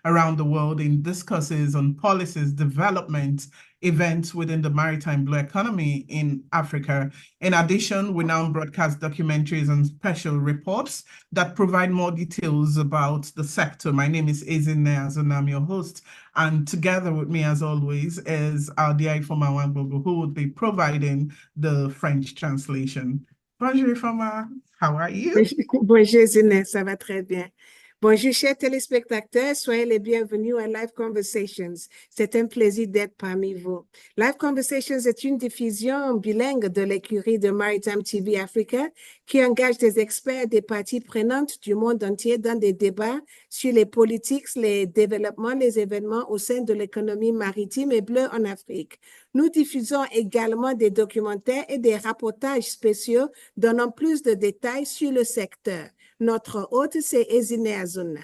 around the world in discussions on policies, development, events within the maritime blue economy in Africa. In addition, we now broadcast documentaries and special reports that provide more details about the sector. My name is Ezinne and I'm your host. And together with me, as always, is our dear Ifoma Wangbogo, who will be providing the French translation. Bonjour, Ifoma. How are you? Bonjour, Zine, ça va très bien. Bonjour, chers téléspectateurs, soyez les bienvenus à Live Conversations. C'est un plaisir d'être parmi vous. Live Conversations est une diffusion bilingue de l'écurie de Maritime TV Africa qui engage des experts des parties prenantes du monde entier dans des débats sur les politiques, les développements, les événements au sein de l'économie maritime et bleue en Afrique. Nous diffusons également des documentaires et des rapportages spéciaux donnant plus de détails sur le secteur. Notre hôte, c'est Ezinne Azuna.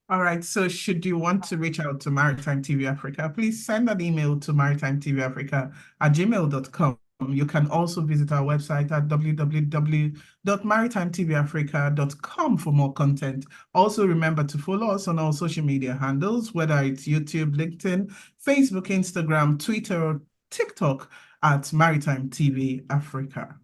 All right, so should you want to reach out to Maritime TV Africa, please send an email to maritimetvafrica@gmail.com. You can also visit our website at www.maritimetvafrica.com for more content. Also, remember to follow us on our social media handles, whether it's YouTube, LinkedIn, Facebook, Instagram, Twitter, or TikTok at Maritime TV Africa.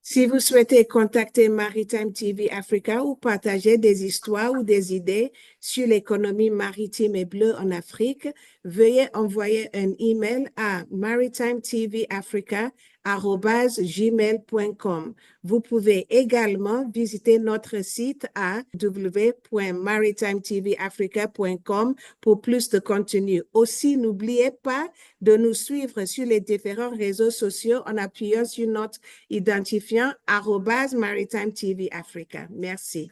Si vous souhaitez contacter Maritime TV Africa ou partager des histoires ou des idées sur l'économie maritime et bleue en Afrique, veuillez envoyer un email à maritimetvafrica@gmail.com. Vous pouvez également visiter notre site à www.maritimetvafrica.com pour plus de contenu. Aussi, n'oubliez pas de nous suivre sur les différents réseaux sociaux en appuyant sur notre identifiant @Maritime TV Africa. Merci.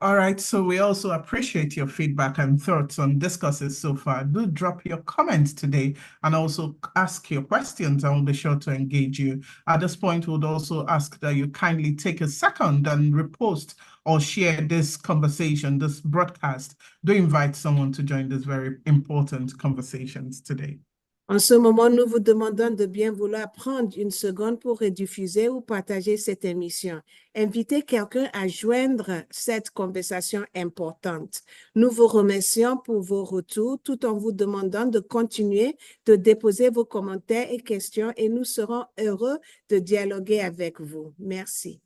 All right, so we also appreciate your feedback and thoughts on discussions so far. Do drop your comments today and also ask your questions. I will be sure to engage you. At this point, we would also ask that you kindly take a second and repost or share this conversation, this broadcast. Do invite someone to join these very important conversations today. En ce moment, nous vous demandons de bien vouloir prendre une seconde pour rediffuser ou partager cette émission. Invitez quelqu'un à joindre cette conversation importante. Nous vous remercions pour vos retours tout en vous demandant de continuer de déposer vos commentaires et questions et nous serons heureux de dialoguer avec vous. Merci.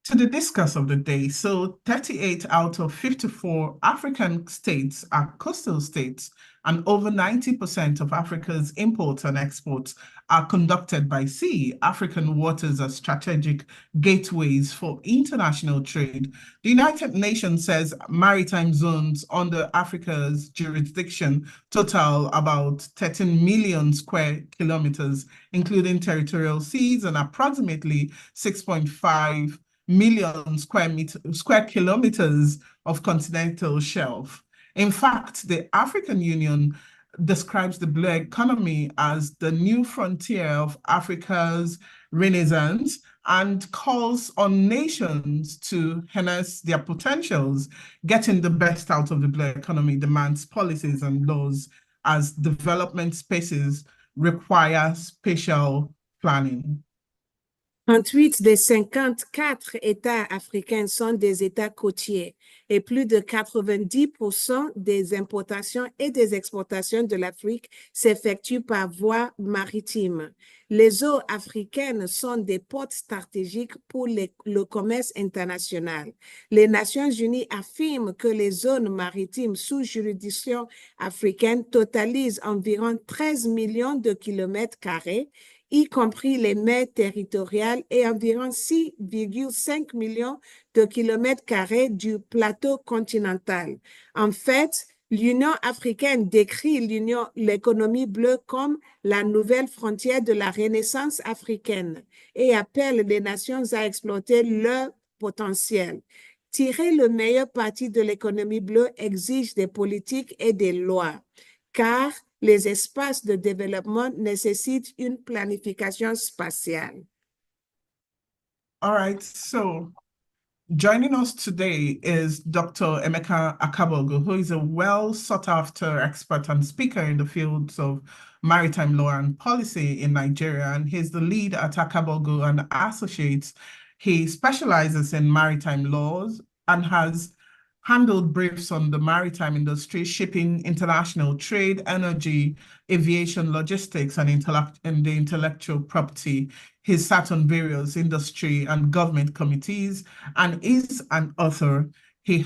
To the discuss of the day, so 38 out of 54 African states are coastal states, and over 90% of Africa's imports and exports are conducted by sea. African waters are strategic gateways for international trade. The United Nations says maritime zones under Africa's jurisdiction total about 13 million square kilometers, including territorial seas, and approximately 6.5 million square kilometers of continental shelf. In fact, the African Union describes the blue economy as the new frontier of Africa's renaissance and calls on nations to harness their potentials. Getting the best out of the blue economy demands policies and laws as development spaces require spatial planning. 38 des 54 États africains sont des États côtiers et plus de 90% des importations et des exportations de l'Afrique s'effectuent par voie maritime. Les eaux africaines sont des portes stratégiques pour le commerce international. Les Nations unies affirment que les zones maritimes sous juridiction africaine totalisent environ 13 millions de kilomètres carrés, y compris les mers territoriales et environ 6,5 millions de kilomètres carrés du plateau continental. En fait, l'Union africaine décrit l'économie bleue comme la nouvelle frontière de la Renaissance africaine et appelle les nations à exploiter leur potentiel. Tirer le meilleur parti de l'économie bleue exige des politiques et des lois, car les espaces de développement nécessitent une planification spatiale. All right, so joining us today is Dr. Emeka Akabogu, who is a well-sought-after expert and speaker in the fields of maritime law and policy in Nigeria, and he's the lead at Akabogu and Associates. He specializes in maritime laws and has handled briefs on the maritime industry, shipping, international trade, energy, aviation, logistics, and the intellectual property. He's sat on various industry and government committees and is an author. He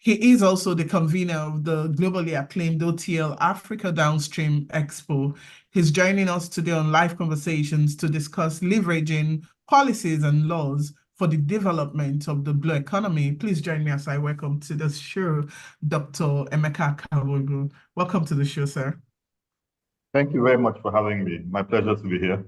is also the convener of the globally acclaimed OTL Africa Downstream Expo. He's joining us today on live conversations to discuss leveraging policies and laws for the development of the blue economy. Please join me as I welcome to the show Dr. Emeka Akabogu. Welcome to the show, sir. Thank you very much for having me. My pleasure to be here.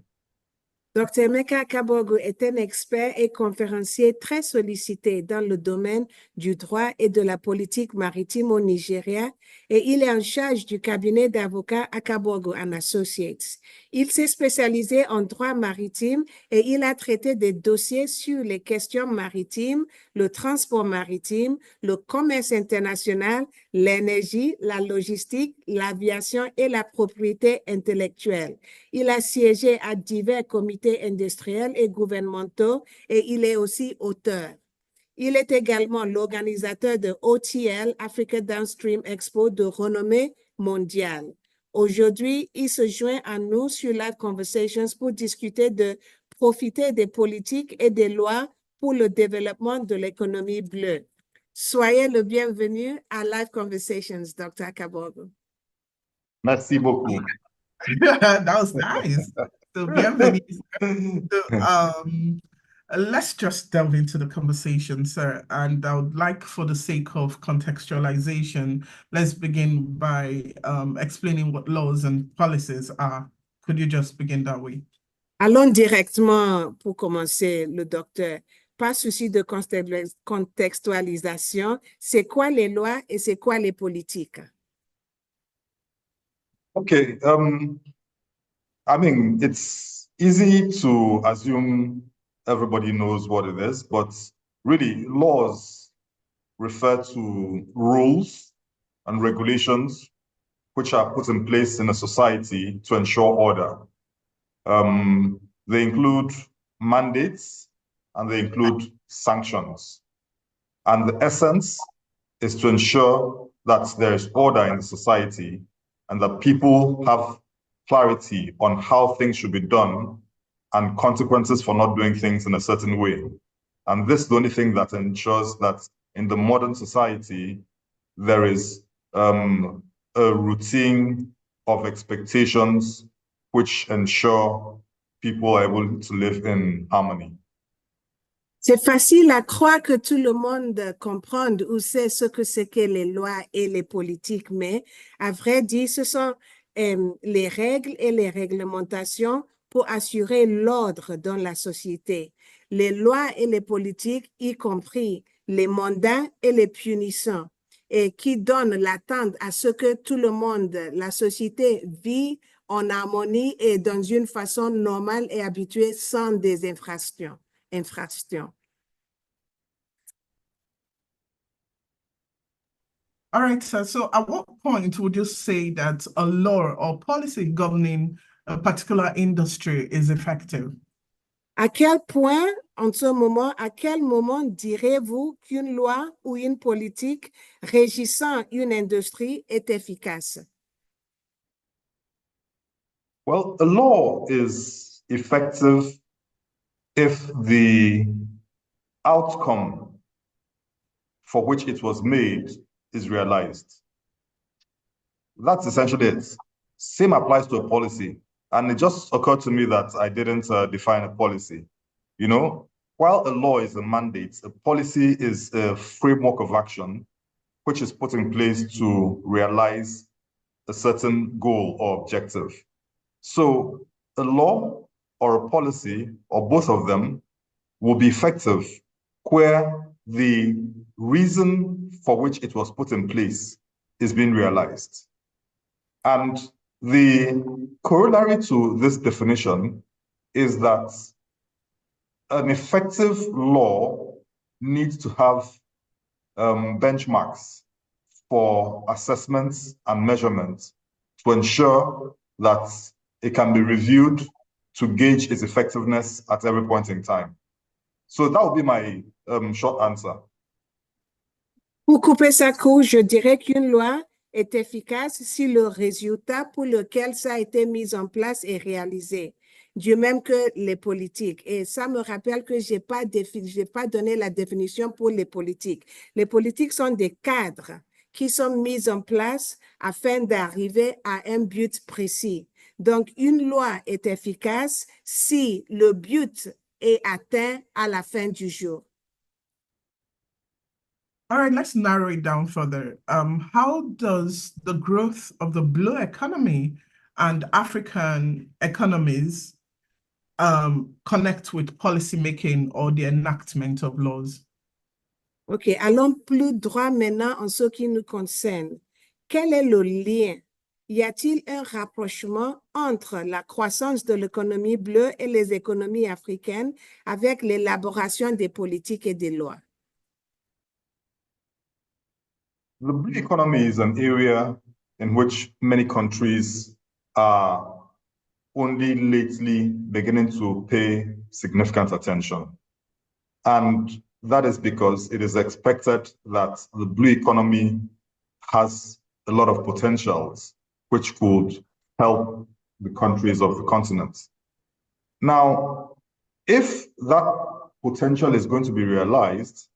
Dr. Emeka Akabogu est un expert et conférencier très sollicité dans le domaine du droit et de la politique maritime au Nigeria et il est en charge du cabinet d'avocats Akabogu & Associates. Il s'est spécialisé en droit maritime et il a traité des dossiers sur les questions maritimes, le transport maritime, le commerce international, l'énergie, la logistique, l'aviation et la propriété intellectuelle. Il a siégé à divers comités industriels et gouvernementaux et il est aussi auteur. Il est également l'organisateur de OTL Africa Downstream Expo de renommée mondiale. Aujourd'hui, il se joint à nous sur Live Conversations pour discuter de profiter des politiques et des lois pour le développement de l'économie bleue. Soyez le bienvenu à Live Conversations, Dr. Akabogu. Merci beaucoup. That was nice. So, bienvenue. So, let's just delve into the conversation, sir. And I would like, for the sake of contextualization, let's begin by explaining what laws and policies are. Could you just begin that way? Allons directement pour commencer, le docteur. Pas souci de contextualisation. C'est quoi les lois et c'est quoi les politiques? Okay. I mean, it's easy to assume everybody knows what it is, but really laws refer to rules and regulations which are put in place in a society to ensure order. They include mandates and they include sanctions. And the essence is to ensure that there is order in the society and that people have clarity on how things should be done and consequences for not doing things in a certain way. And this is the only thing that ensures that in the modern society, there is a routine of expectations which ensure people are able to live in harmony. C'est facile à croire que tout le monde comprend ou sait ce que c'est que les lois et les politiques, mais à vrai dire, ce sont les règles et les réglementations pour assurer l'ordre dans la société. Les lois et les politiques, y compris les mandats et les punitions, et qui donnent l'attente à ce que tout le monde, la société, vit en harmonie et dans une façon normale et habituée sans des infractions. All right, sir. So at what point would you say that a law or policy governing a particular industry is effective? À quel point, en ce moment, à quel moment direz-vous qu'une loi ou une politique régissant une industrie est efficace? Well, a law is effective if the outcome for which it was made is realized. That's essentially it. Same applies to a policy. And it just occurred to me that I didn't define a policy. You know, while a law is a mandate, a policy is a framework of action which is put in place to realize a certain goal or objective. So a law or a policy, or both of them, will be effective where the reason for which it was put in place is being realized. And the corollary to this definition is that an effective law needs to have benchmarks for assessments and measurements to ensure that it can be reviewed to gauge its effectiveness at every point in time. So that would be my short answer. Pour couper ça court, je dirais qu'une loi est efficace si le résultat pour lequel ça a été mis en place est réalisé, du même que les politiques. Et ça me rappelle que j'ai pas donné la définition pour les politiques. Les politiques sont des cadres qui sont mis en place afin d'arriver à un but précis. Donc, une loi est efficace si le but est atteint à la fin du jour. All right, let's narrow it down further. How does the growth of the blue economy and African economies connect with policymaking or the enactment of laws? OK, allons plus droit maintenant en ce qui nous concerne. Quel est le lien? Y a-t-il un rapprochement entre la croissance de l'économie bleue et les économies africaines avec l'élaboration des politiques et des lois? The blue economy is an area in which many countries are only lately beginning to pay significant attention. And that is because it is expected that the blue economy has a lot of potentials which could help the countries of the continent. Now, if that potential is going to be realized,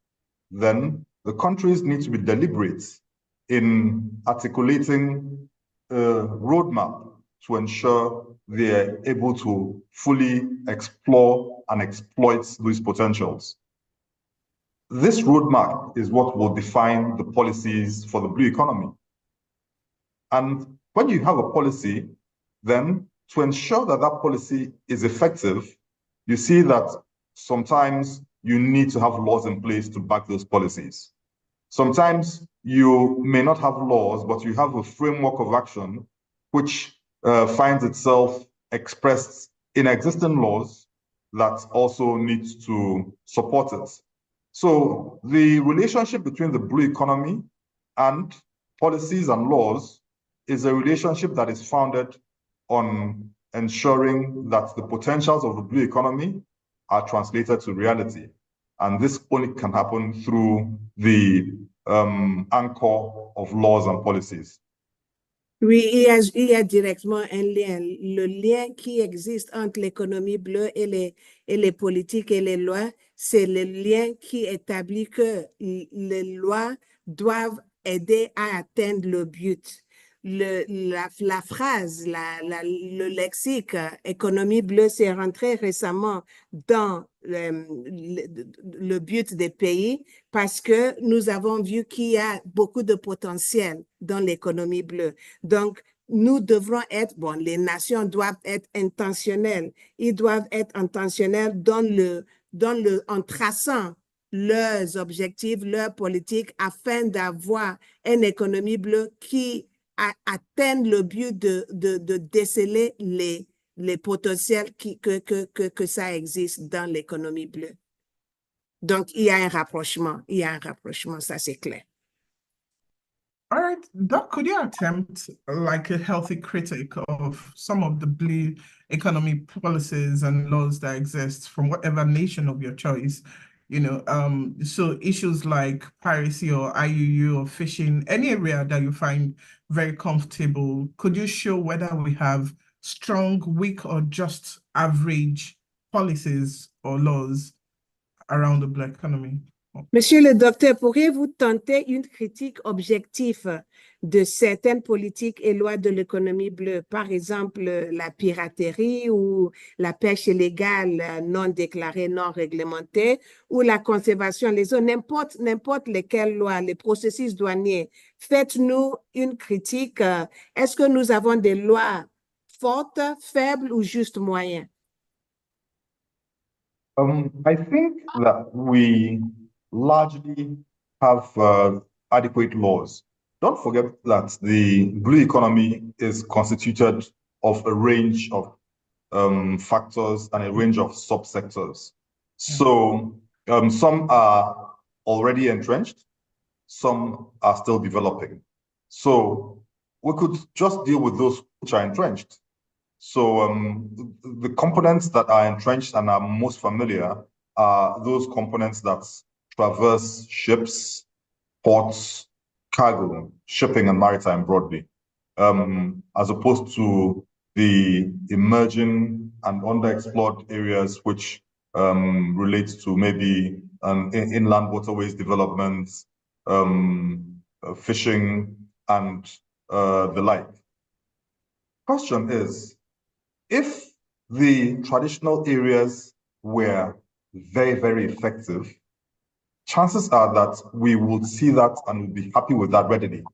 then the countries need to be deliberate in articulating a roadmap to ensure they're able to fully explore and exploit these potentials. This roadmap is what will define the policies for the blue economy. And when you have a policy, then to ensure that that policy is effective, you see that sometimes you need to have laws in place to back those policies. Sometimes you may not have laws, but you have a framework of action which finds itself expressed in existing laws that also needs to support it. So the relationship between the blue economy and policies and laws is a relationship that is founded on ensuring that the potentials of the blue economy are translated to reality. And this only can happen through the anchor of laws and policies. Oui, il y a directement un lien. Le lien qui existe entre l'économie bleue et les politiques et les lois, c'est le lien qui établit que les lois doivent aider à atteindre le but. La phrase, le lexique économie bleue s'est rentré récemment dans le but des pays parce que nous avons vu qu'il y a beaucoup de potentiel dans l'économie bleue. Donc, nous devrons être, les nations doivent être intentionnelles. Ils doivent être intentionnels en traçant leurs objectifs, leurs politiques afin d'avoir une économie bleue qui atteigne le but de déceler les potentiels que ça existe dans l'économie bleue. Donc, il y a un rapprochement, ça c'est clair. All right, Doc, could you attempt like a healthy critic of some of the blue economy policies and laws that exist from whatever nation of your choice? So issues like piracy or IUU or fishing, any area that you find very comfortable, could you show whether we have strong, weak, or just average policies or laws around the black economy? Monsieur le docteur, pourriez-vous tenter une critique objective de certaines politiques et lois de l'économie bleue, par exemple la piraterie ou la pêche illégale non déclarée, non réglementée, ou la conservation des eaux, n'importe lesquelles lois, les processus douaniers. Faites-nous une critique. Est-ce que nous avons des lois fortes, faibles ou juste moyennes? I think that we largely have adequate laws. Don't forget that the blue economy is constituted of a range of factors and a range of subsectors. So some are already entrenched, some are still developing. So we could just deal with those which are entrenched. So the components that are entrenched and are most familiar are those components that traverse ships, ports, cargo, shipping, and maritime broadly, as opposed to the emerging and underexplored areas which relate to maybe inland waterways development, fishing, and the like. Question is, if the traditional areas were very, very effective, chances are that we would see that and would be happy with that readily.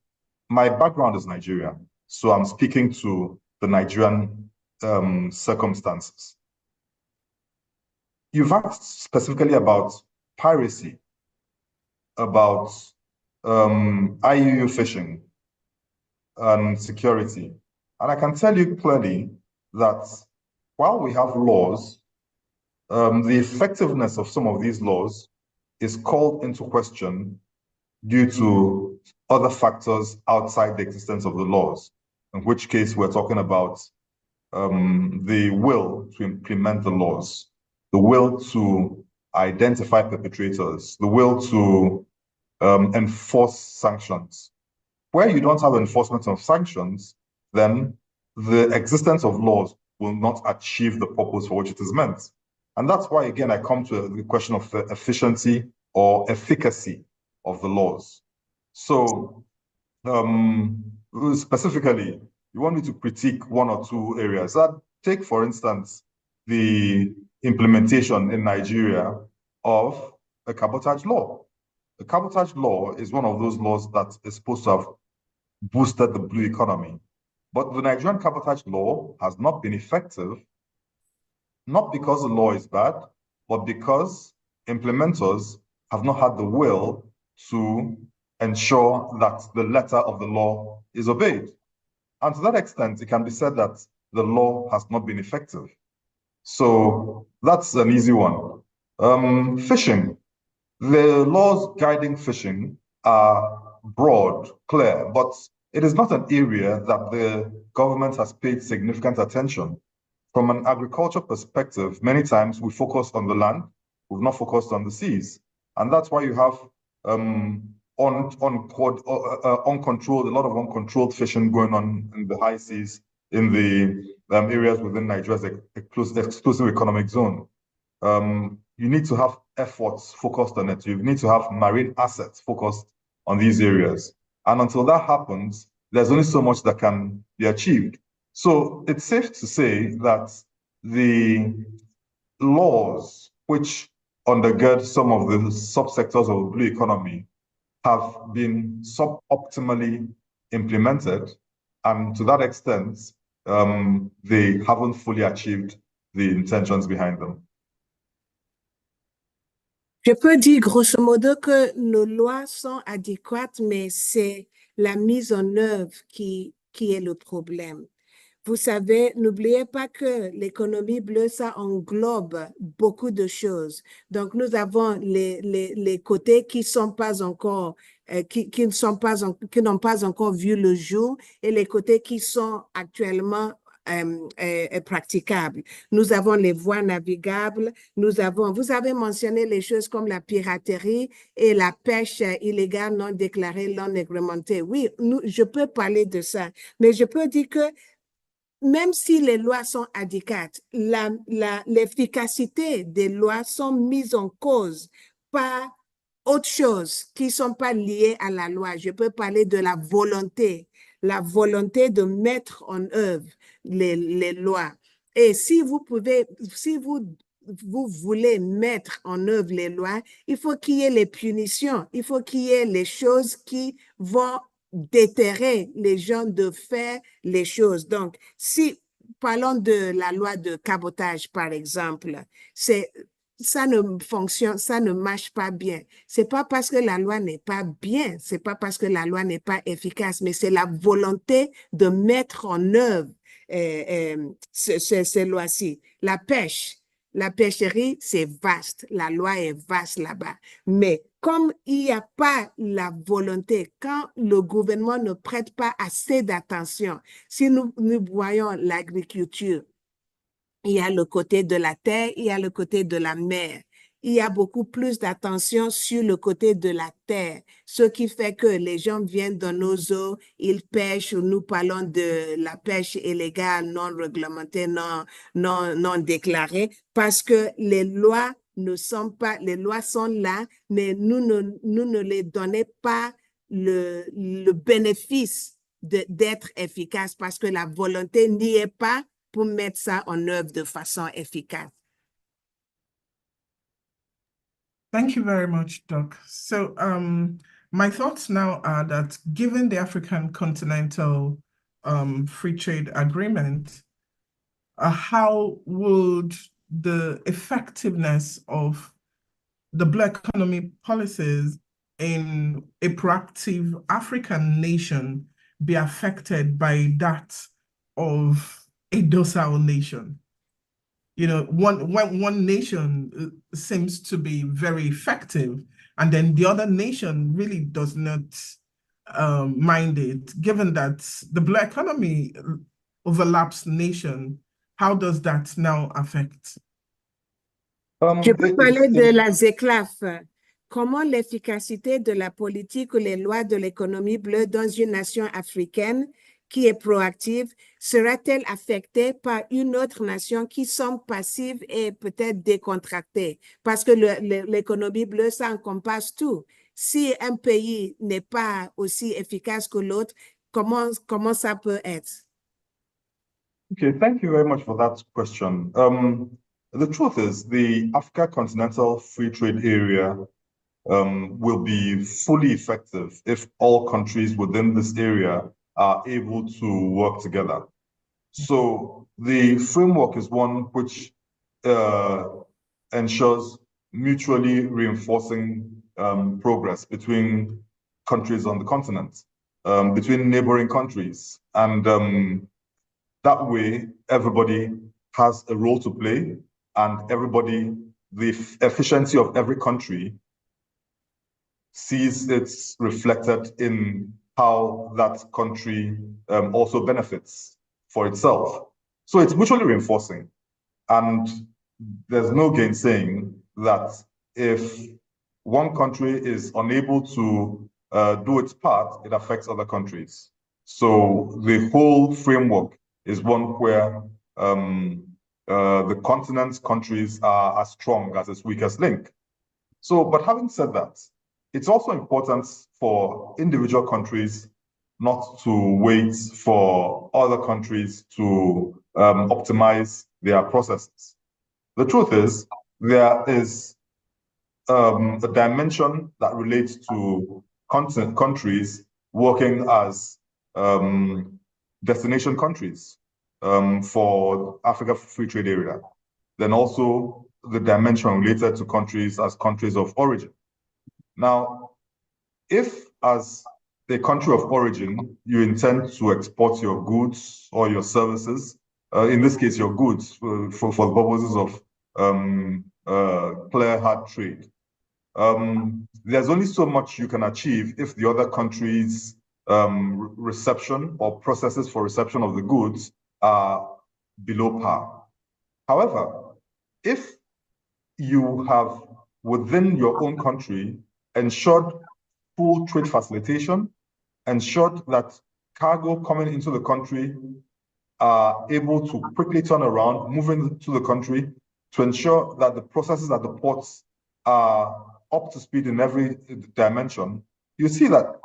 My background is Nigeria, so I'm speaking to the Nigerian circumstances. You've asked specifically about piracy, about IUU fishing and security. And I can tell you clearly that while we have laws, the effectiveness of some of these laws is called into question due to other factors outside the existence of the laws, in which case we're talking about the will to implement the laws, the will to identify perpetrators, the will to enforce sanctions. Where you don't have enforcement of sanctions, then the existence of laws will not achieve the purpose for which it is meant. And that's why, again, I come to the question of efficiency or efficacy of the laws. So specifically, you want me to critique one or two areas. Take, for instance, the implementation in Nigeria of a cabotage law. The cabotage law is one of those laws that is supposed to have boosted the blue economy. But the Nigerian cabotage law has not been effective, not because the law is bad, but because implementers have not had the will to ensure that the letter of the law is obeyed. And to that extent, it can be said that the law has not been effective. So that's an easy one. Fishing. The laws guiding fishing are broad, clear, but it is not an area that the government has paid significant attention. From an agriculture perspective, many times we focus on the land, we've not focused on the seas. And that's why you have uncontrolled, a lot of uncontrolled fishing going on in the high seas, in the areas within Nigeria's exclusive economic zone. You need to have efforts focused on it. You need to have marine assets focused on these areas. And until that happens, there's only so much that can be achieved. So it's safe to say that the laws which undergird some of the subsectors of the blue economy have been suboptimally implemented. And to that extent, they haven't fully achieved the intentions behind them. Je peux dire grosso modo que nos lois sont adéquates, mais c'est la mise en œuvre qui est le problème. Vous savez, n'oubliez pas que l'économie bleue, ça englobe beaucoup de choses. Donc, nous avons les côtés qui sont pas encore, qui n'ont pas encore vu le jour et les côtés qui sont actuellement praticables. Nous avons les voies navigables, vous avez mentionné les choses comme la piraterie et la pêche illégale non déclarée, non réglementée. Oui, je peux parler de ça, mais je peux dire que même si les lois sont adéquates, l'efficacité des lois sont mises en cause par autre chose qui ne sont pas liées à la loi. Je peux parler de la volonté de mettre en œuvre les lois. Et si vous voulez mettre en œuvre les lois, il faut qu'il y ait les punitions, il faut qu'il y ait les choses qui vont déterrer les gens de faire les choses. Donc, si parlons de la loi de cabotage, par exemple, ça ne fonctionne, ça ne marche pas bien. C'est pas parce que la loi n'est pas bien, c'est pas parce que la loi n'est pas efficace, mais c'est la volonté de mettre en œuvre ces lois-ci. La pêcherie, c'est vaste. La loi est vaste là-bas. Mais comme il n'y a pas la volonté, quand le gouvernement ne prête pas assez d'attention, si nous voyons l'agriculture, il y a le côté de la terre, il y a le côté de la mer. il y a beaucoup plus d'attention sur le côté de la terre, ce qui fait que les gens viennent dans nos eaux, ils pêchent, nous parlons de la pêche illégale, non réglementée, non déclarée, parce que les lois ne sont pas, les lois sont là, mais nous ne les donnons pas le bénéfice d'être efficace parce que la volonté n'y est pas pour mettre ça en œuvre de façon efficace. Thank you very much, Doc. So my thoughts now are that given the African Continental Free Trade Agreement, how would the effectiveness of the Blue economy policies in a proactive African nation be affected by that of a docile nation? You know, one nation seems to be very effective, and then the other nation really does not mind it. Given that the Blue economy overlaps nation, how does that now affect? Je peux parler de la ZECLAF. Comment l'efficacité de la politique ou les lois de l'économie bleue dans une nation africaine qui est proactive sera-t-elle affectée par une autre nation qui semble passive et peut-être décontractée? Parce que l'économie bleue, ça encompasse tout. Si un pays n'est pas aussi efficace que l'autre, comment ça peut être? Okay, thank you very much for that question. The truth is, the Africa Continental Free Trade Area will be fully effective if all countries within this area are able to work together. So the framework is one which ensures mutually reinforcing progress between countries on the continent, between neighboring countries. And that way, everybody has a role to play, and the efficiency of every country sees it's reflected in how that country also benefits for itself. So it's mutually reinforcing. And there's no gainsaying that if one country is unable to do its part, it affects other countries. So the whole framework is one where the continent's countries are as strong as its weakest link. So, but having said that, it's also important for individual countries not to wait for other countries to optimize their processes. The truth is, there is a dimension that relates to countries working as destination countries for Africa Free Trade Area. Then also the dimension related to countries as countries of origin. Now, if as a country of origin, you intend to export your goods or your services, in this case, your goods for the purposes of clear hard trade, there's only so much you can achieve if the other country's reception or processes for reception of the goods are below par. However, if you have within your own country ensured full trade facilitation, ensured that cargo coming into the country are able to quickly turn around, move into the country to ensure that the processes at the ports are up to speed in every dimension, you see that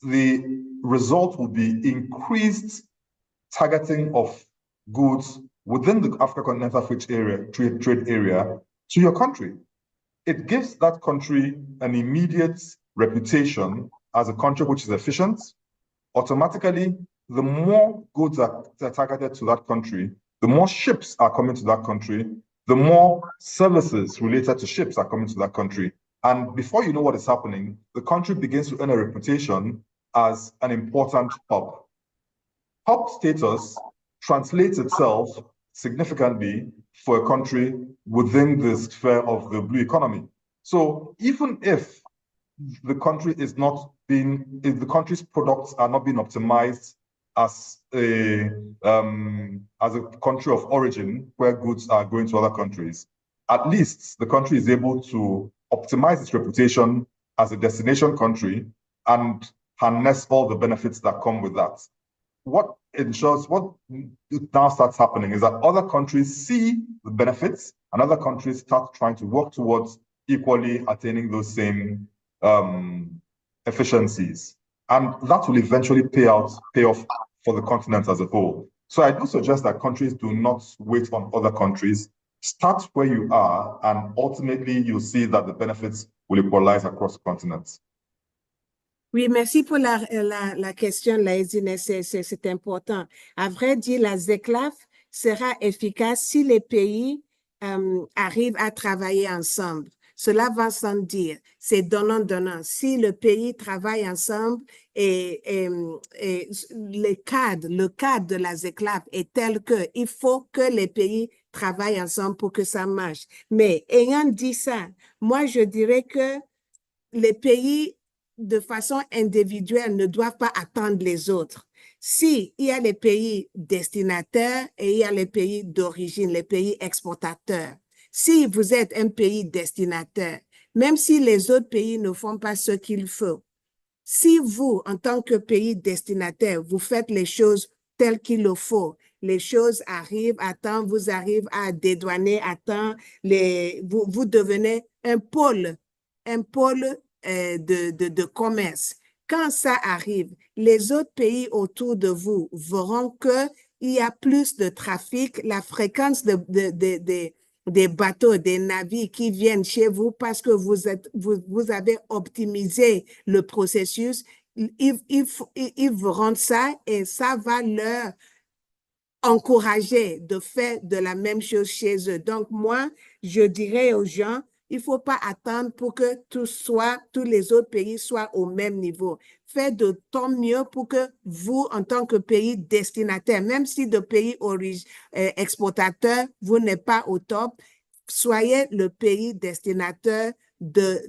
the result will be increased targeting of goods within the Africa Continental Free Trade Area to your country. It gives that country an immediate reputation as a country which is efficient. Automatically, the more goods are targeted to that country, the more ships are coming to that country, the more services related to ships are coming to that country. And before you know what is happening, the country begins to earn a reputation as an important hub. Hub status translates itself significantly for a country within the sphere of the blue economy. So even if the country is not being, if the country's products are not being optimized as a country of origin where goods are going to other countries, at least the country is able to optimize its reputation as a destination country and harness all the benefits that come with that. What now starts happening is that other countries see the benefits and other countries start trying to work towards equally attaining those same efficiencies. And that will eventually pay off for the continent as a whole. So I do suggest that countries do not wait on other countries. Start where you are, and ultimately you'll see that the benefits will equalize across the continent. Oui, merci pour la question, Laïdine, c'est important. À vrai dire, la ZECLAF sera efficace si les pays arrivent à travailler ensemble. Cela va sans dire, c'est donnant-donnant. Si le pays travaille ensemble et le cadre de la ZECLAF est tel que il faut que les pays travaillent ensemble pour que ça marche. Mais ayant dit ça, moi, je dirais que les pays de façon individuelle ne doivent pas attendre les autres. Si il y a les pays destinataires et il y a les pays d'origine, les pays exportateurs. Si vous êtes un pays destinataire, même si les autres pays ne font pas ce qu'il faut, si vous, en tant que pays destinataire, vous faites les choses telles qu'il le faut, les choses arrivent à temps, vous arrivez à dédouaner à temps, vous devenez un pôle de commerce. Quand ça arrive, les autres pays autour de vous verront qu'il y a plus de trafic, la fréquence des bateaux, des navires qui viennent chez vous parce que vous avez optimisé le processus, ils verront ça et ça va leur encourager de faire de la même chose chez eux. Donc, moi, je dirais aux gens, il ne faut pas attendre pour que tous les autres pays soient au même niveau. Faites de ton mieux pour que vous, en tant que pays destinataire, même si de pays exportateur, vous n'êtes pas au top, soyez le pays destinataire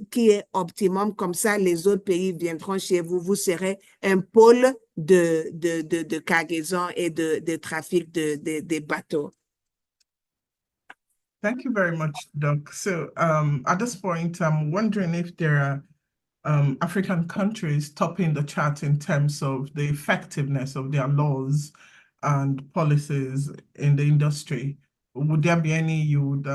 qui est optimum. Comme ça, les autres pays viendront chez vous. Vous serez un pôle de cargaison et de trafic des bateaux. Thank you very much, Doc. So at this point, I'm wondering if there are African countries topping the chart in terms of the effectiveness of their laws and policies in the industry. Would there be any you would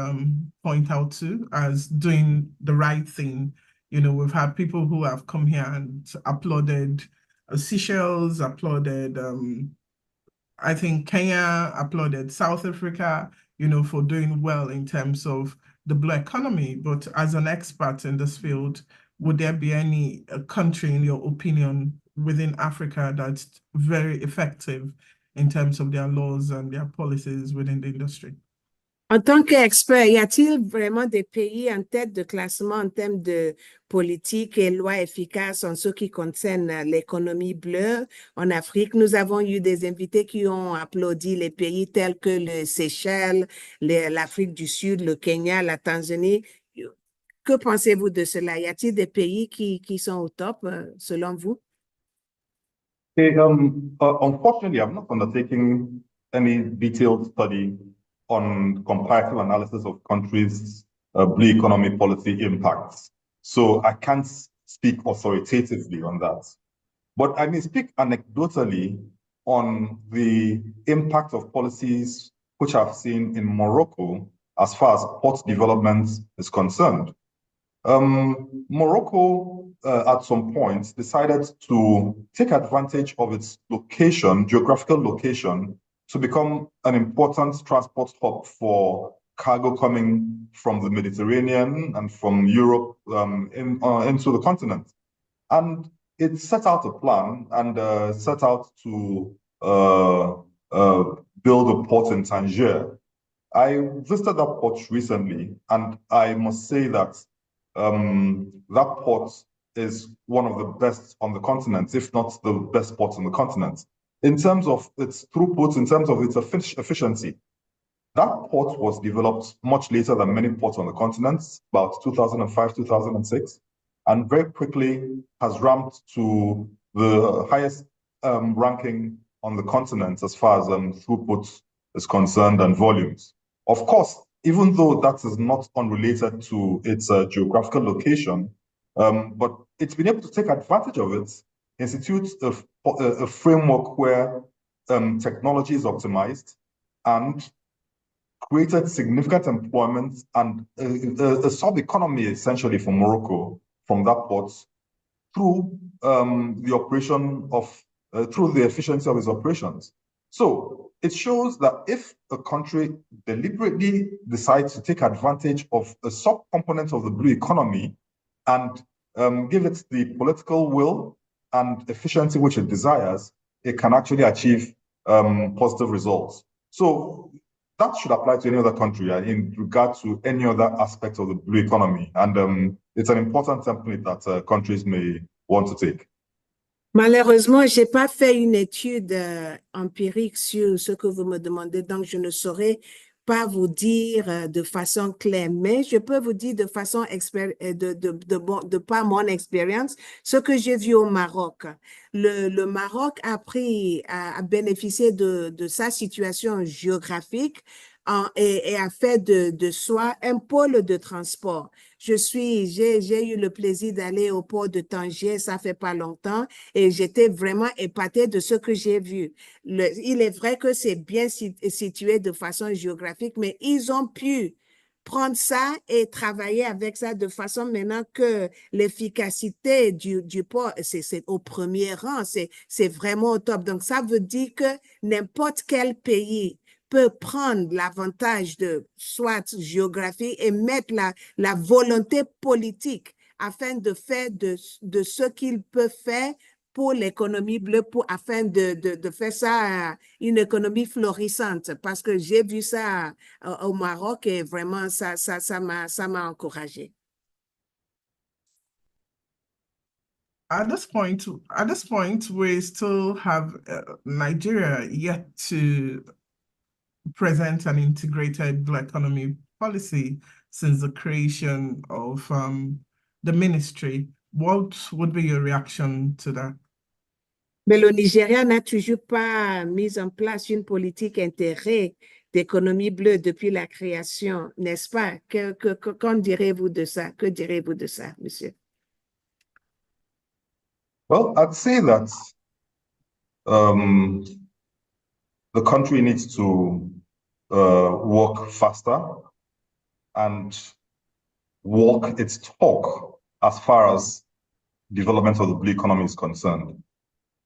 point out to as doing the right thing? You know, we've had people who have come here and applauded Seychelles, applauded, I think Kenya, applauded South Africa, you know, for doing well in terms of the blue economy. But as an expert in this field, would there be any country, in your opinion, within Africa that's very effective in terms of their laws and their policies within the industry? En tant qu'expert, y a-t-il vraiment des pays en tête de classement en termes de politique et lois efficaces en ce qui concerne l'économie bleue en Afrique? Nous avons eu des invités qui ont applaudi les pays tels que le Seychelles, l'Afrique du Sud, le Kenya, la Tanzanie. Que pensez-vous de cela? Y a-t-il des pays qui sont au top, selon vous? Unfortunately, I'm not undertaking any detailed study on comparative analysis of countries' blue economy policy impacts. So I can't speak authoritatively on that. But I may speak anecdotally on the impact of policies which I've seen in Morocco as far as port development is concerned. Morocco, at some point, decided to take advantage of its location, geographical location, to become an important transport hub for cargo coming from the Mediterranean and from Europe into the continent. And it set out a plan and set out to build a port in Tangier. I visited that port recently, and I must say that that port is one of the best on the continent, if not the best port on the continent. In terms of its throughput, in terms of its efficiency, that port was developed much later than many ports on the continent, about 2005, 2006, and very quickly has ramped to the highest ranking on the continent as far as throughput is concerned and volumes. Of course, even though that is not unrelated to its geographical location, but it's been able to take advantage of it, institute a framework where technology is optimized and created significant employment and a sub-economy essentially for Morocco from that port through the operation of, through the efficiency of its operations. So it shows that if a country deliberately decides to take advantage of a sub-component of the blue economy and give it the political will and efficiency which it desires, it can actually achieve positive results. So that should apply to any other country in regard to any other aspect of the blue economy. And it's an important template that countries may want to take. Malheureusement, je n'ai pas fait une étude empirique sur ce que vous me demandez, donc je ne saurais pas vous dire de façon claire, mais je peux vous dire de façon de par mon expérience, ce que j'ai vu au Maroc. Le Maroc a bénéficié de sa situation géographique et a fait de soi un pôle de transport. J'ai eu le plaisir d'aller au port de Tanger, ça fait pas longtemps, et j'étais vraiment épatée de ce que j'ai vu. Il est vrai que c'est bien situé de façon géographique, mais ils ont pu prendre ça et travailler avec ça de façon maintenant que l'efficacité du port, c'est au premier rang, c'est vraiment au top. Donc, ça veut dire que n'importe quel pays peut prendre l'avantage de soit géographie et mettre la volonté politique afin de faire de ce qu'il peut faire pour l'économie bleue, afin de faire ça une économie florissante. Parce que j'ai vu ça au Maroc et vraiment, ça m'a encouragé. At this point, we still have Nigeria yet to present an integrated blue economy policy since the creation of the ministry. What would be your reaction to that? Mais le Nigeria n'a toujours pas mis en place une politique intégrée d'économie bleue depuis la création, n'est-ce pas? Qu'en direz-vous de ça? Que direz-vous de ça, monsieur? Well, I'd say that the country needs to work faster and walk its talk as far as development of the blue economy is concerned.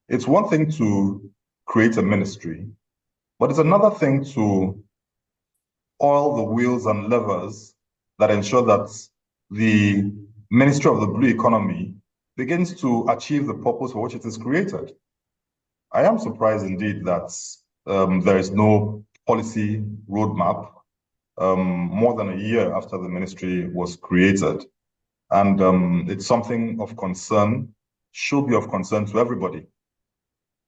It's one thing to create a ministry, but it's another thing to oil the wheels and levers that ensure that the Ministry of the Blue Economy begins to achieve the purpose for which it is created. I am surprised indeed that there is no policy roadmap more than a year after the ministry was created. And it's something of concern, should be of concern to everybody.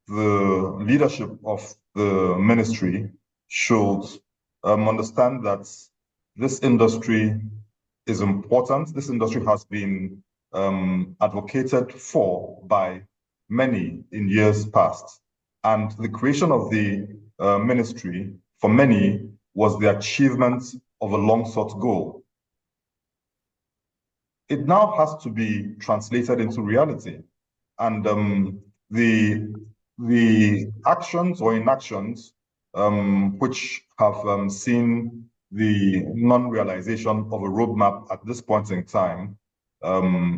The leadership of the ministry should understand that this industry is important. This industry has been advocated for by many in years past. And the creation of the ministry, for many, was the achievement of a long-sought goal. It now has to be translated into reality. And the actions or inactions which have seen the non-realization of a roadmap at this point in time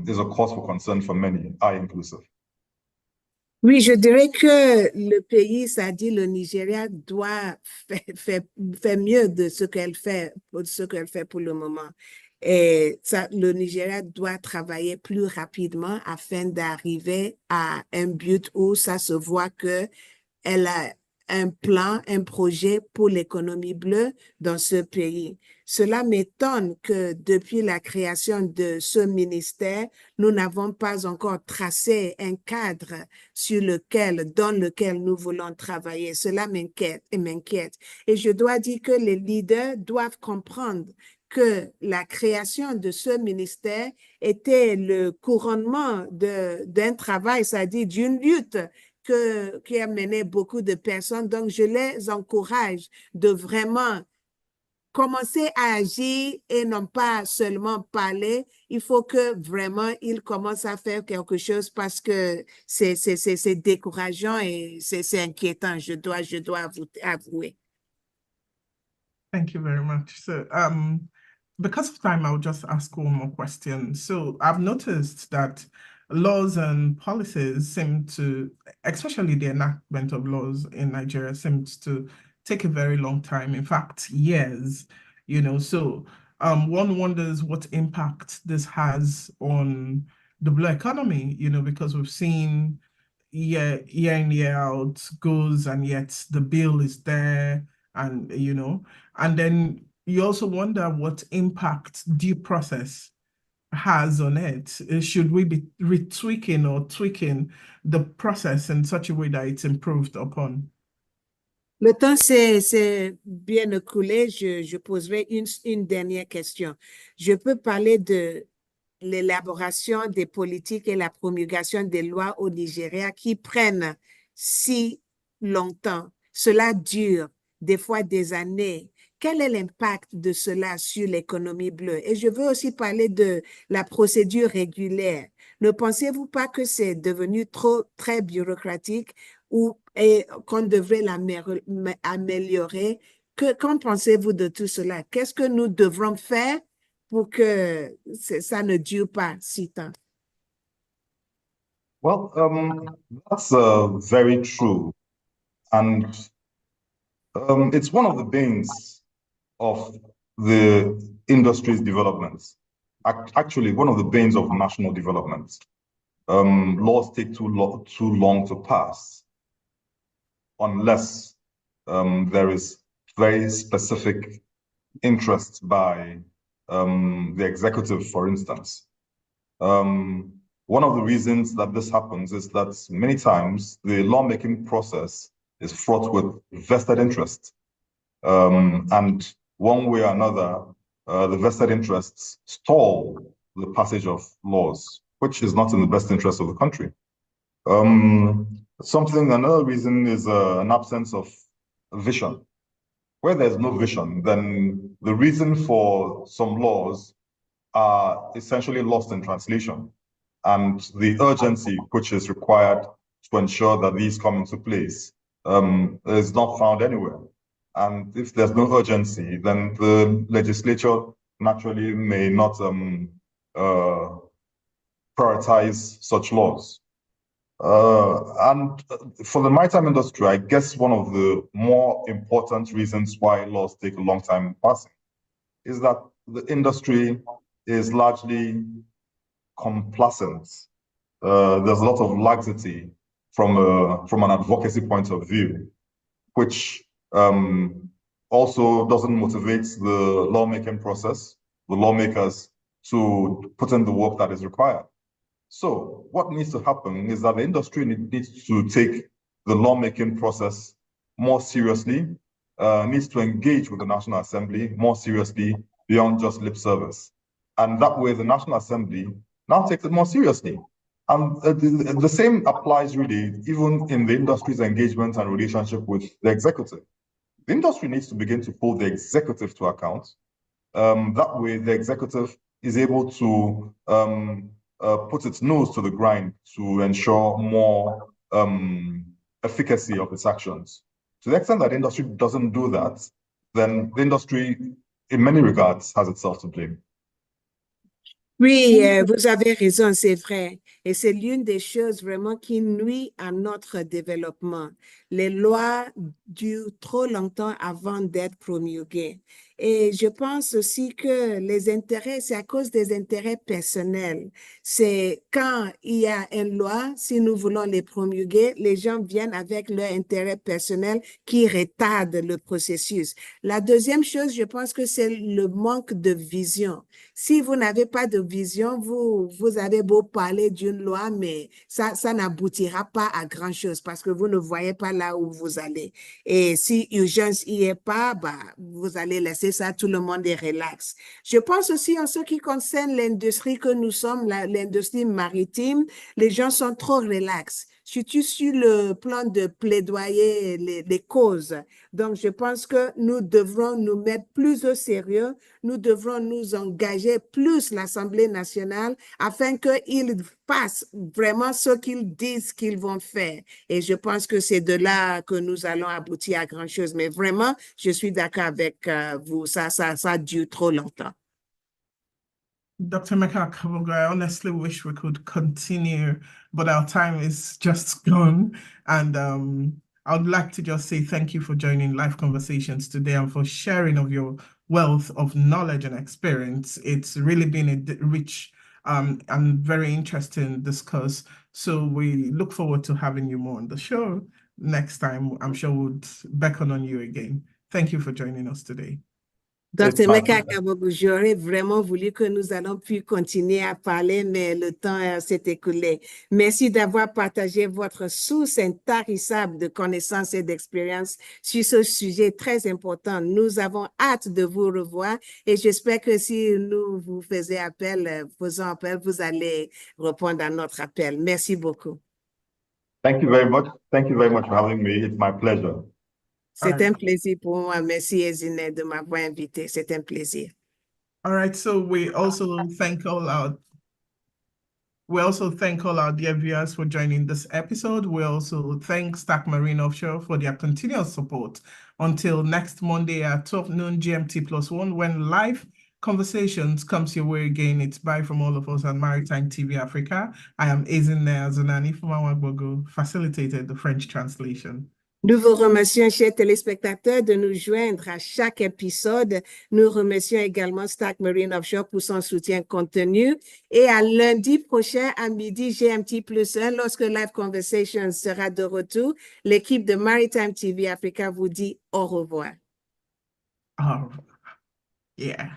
is a cause for concern for many, I inclusive. Oui, je dirais que le pays, c'est-à-dire le Nigeria, doit faire mieux de ce qu'elle fait pour le moment. Et ça, le Nigeria doit travailler plus rapidement afin d'arriver à un but où ça se voit que elle a un plan, un projet pour l'économie bleue dans ce pays. Cela m'étonne que depuis la création de ce ministère, nous n'avons pas encore tracé un cadre dans lequel nous voulons travailler. Cela m'inquiète. Et je dois dire que les leaders doivent comprendre que la création de ce ministère était le couronnement d'un travail, c'est-à-dire d'une lutte qui a mené beaucoup de personnes. Donc, je les encourage de vraiment commencer à agir et non pas seulement parler. Il faut que vraiment ils commencent à faire quelque chose parce que c'est décourageant et c'est inquiétant. Je dois avouer. Thank you very much. So, because of time, I'll just ask one more question. So I've noticed that laws and policies seem to, especially the enactment of laws in Nigeria, seems to take a very long time. In fact, years, so one wonders what impact this has on the blue economy, because we've seen year in, year out goes, and yet the bill is there, and and then you also wonder what impact due process has on it. Should we be retweaking or tweaking the process in such a way that it's improved upon? Le temps c'est bien écoulé. Je poserai une dernière question. Je peux parler de l'élaboration des politiques et la promulgation des lois au Nigeria qui prennent si longtemps. Cela dure des fois des années. Quel est l'impact de cela sur l'économie bleue? Et je veux aussi parler de la procédure régulière. Ne pensez-vous pas que c'est devenu très bureaucratique ou qu'on devrait l'améliorer? Qu'en pensez-vous de tout cela? Qu'est-ce que nous devrons faire pour que ça ne dure pas si tant? Well, that's very true. And it's one of the banes of the industry's development. Actually, one of the banes of national development. Laws take too long to pass unless there is very specific interest by the executive, for instance. One of the reasons that this happens is that many times the lawmaking process is fraught with vested interest. And one way or another, the vested interests stall the passage of laws, which is not in the best interest of the country. Another reason is an absence of vision. Where there's no vision, then the reason for some laws are essentially lost in translation. And the urgency which is required to ensure that these come into place is not found anywhere. And if there's no urgency, then the legislature naturally may not prioritize such laws. And for the maritime industry, I guess one of the more important reasons why laws take a long time passing is that the industry is largely complacent. There's a lot of laxity from an advocacy point of view, which also doesn't motivate the lawmaking process, the lawmakers, to put in the work that is required. So what needs to happen is that the industry needs to take the lawmaking process more seriously, needs to engage with the National Assembly more seriously beyond just lip service. And that way the National Assembly now takes it more seriously. And the same applies really even in the industry's engagement and relationship with the executive. The industry needs to begin to hold the executive to account. That way the executive is able to put its nose to the grind to ensure more efficacy of its actions. To the extent that the industry doesn't do that, then the industry, in many regards, has itself to blame. Oui, vous avez raison, c'est vrai. Et c'est l'une des choses vraiment qui nuit à notre développement. Les lois durent trop longtemps avant d'être promulguées. Et je pense aussi que les intérêts, c'est à cause des intérêts personnels. C'est quand il y a une loi, si nous voulons les promulguer, les gens viennent avec leur intérêt personnel qui retarde le processus. La deuxième chose, je pense que c'est le manque de vision. Si vous n'avez pas de vision, vous avez beau parler d'une loi, mais ça n'aboutira pas à grand-chose parce que vous ne voyez pas là où vous allez. Et si urgence n'y est pas, vous allez laisser ça, tout le monde est relax. Je pense aussi en ce qui concerne l'industrie que nous sommes, l'industrie maritime, les gens sont trop relax. surtout sur le plan de plaidoyer les causes. Donc, je pense que nous devrons nous mettre plus au sérieux, nous devrons nous engager plus l'Assemblée nationale afin qu'ils fassent vraiment ce qu'ils disent qu'ils vont faire. Et je pense que c'est de là que nous allons aboutir à grand chose. Mais vraiment, je suis d'accord avec vous, ça dure trop longtemps. Dr. Emeka Akabogu, I honestly wish we could continue, but our time is just gone. And I would like to just say thank you for joining Live Conversations today and for sharing of your wealth of knowledge and experience. It's really been a rich and very interesting discourse. So we look forward to having you more on the show next time. I'm sure we'll beckon on you again. Thank you for joining us today. Dr. Emeka Akabogu, j'aurais vraiment voulu que nous allons pu continuer à parler, mais le temps s'est écoulé. Merci d'avoir partagé votre source intarissable de connaissances et d'expériences sur ce sujet très important. Nous avons hâte de vous revoir et j'espère que si nous vous faisons appel, vous allez répondre à notre appel. Merci beaucoup. Thank you very much. Thank you very much for having me. It's my pleasure. C'est un plaisir pour moi. Merci, Ezine, de m'avoir invité. C'est un plaisir. All right, so we also thank all our dear viewers for joining this episode. We also thank Stack Marine Offshore for their continuous support. Until next Monday at 12 noon GMT+1, when Live Conversations comes your way again. It's bye from all of us at Maritime TV Africa. I am Ezine Azunani from Agbogu, facilitated the French translation. Nous vous remercions, chers téléspectateurs, de nous joindre à chaque épisode. Nous remercions également Stack Marine Offshore pour son soutien contenu. Et à lundi prochain, à midi GMT+1, lorsque Live Conversation sera de retour, l'équipe de Maritime TV Africa vous dit au revoir. Oh, yeah.